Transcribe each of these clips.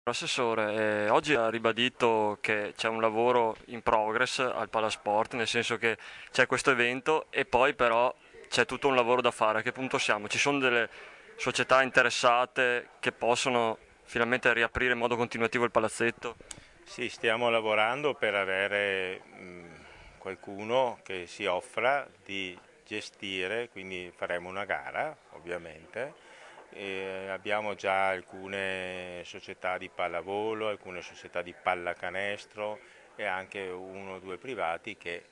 Assessore, oggi ha ribadito che c'è un lavoro in progress al Palasport, nel senso che c'è questo evento e poi però c'è tutto un lavoro da fare. A che punto siamo? Ci sono delle società interessate che possono finalmente riaprire in modo continuativo il palazzetto? Sì, stiamo lavorando per avere qualcuno che si offra di gestire, quindi faremo una gara ovviamente. E abbiamo già alcune società di pallavolo, alcune società di pallacanestro e anche uno o due privati che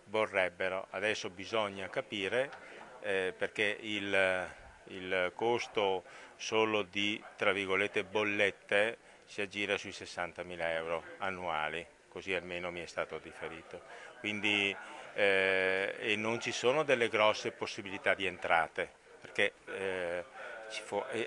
vorrebbero. Adesso bisogna capire perché il costo solo di, tra virgolette, bollette si aggira sui 60.000 euro annuali, così almeno mi è stato riferito. Quindi, e non ci sono delle grosse possibilità di entrate, perché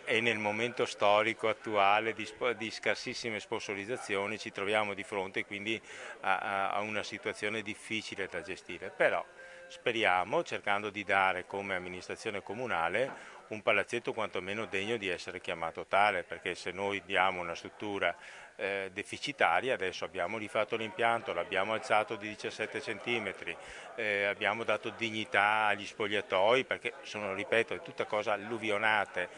è nel momento storico attuale di scarsissime sponsorizzazioni, ci troviamo di fronte quindi a una situazione difficile da gestire, però speriamo, cercando di dare come amministrazione comunale un palazzetto quantomeno degno di essere chiamato tale, perché se noi diamo una struttura deficitaria, adesso abbiamo rifatto l'impianto, l'abbiamo alzato di 17 centimetri, abbiamo dato dignità agli spogliatoi, perché sono, ripeto, è tutta cosa alluvionate.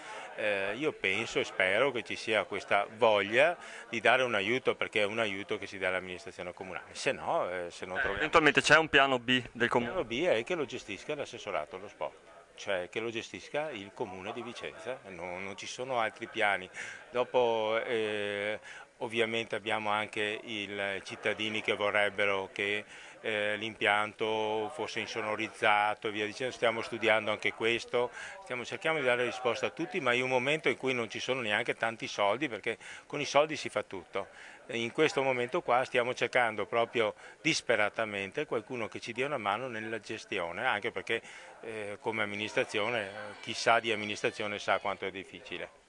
Io penso e spero che ci sia questa voglia di dare un aiuto, perché è un aiuto che si dà all'amministrazione comunale, se no troviamo. Eventualmente c'è un piano B del Il piano comune? B è che lo gestisca l'assessorato allo sport, cioè che lo gestisca il comune di Vicenza, non ci sono altri piani. Dopo ovviamente abbiamo anche i cittadini che vorrebbero che l'impianto fosse insonorizzato e via dicendo, stiamo studiando anche questo, cerchiamo di dare risposta a tutti, ma in un momento in cui non ci sono neanche tanti soldi, perché con i soldi si fa tutto. In questo momento qua stiamo cercando proprio disperatamente qualcuno che ci dia una mano nella gestione, anche perché come amministrazione, chi sa di amministrazione sa quanto è difficile.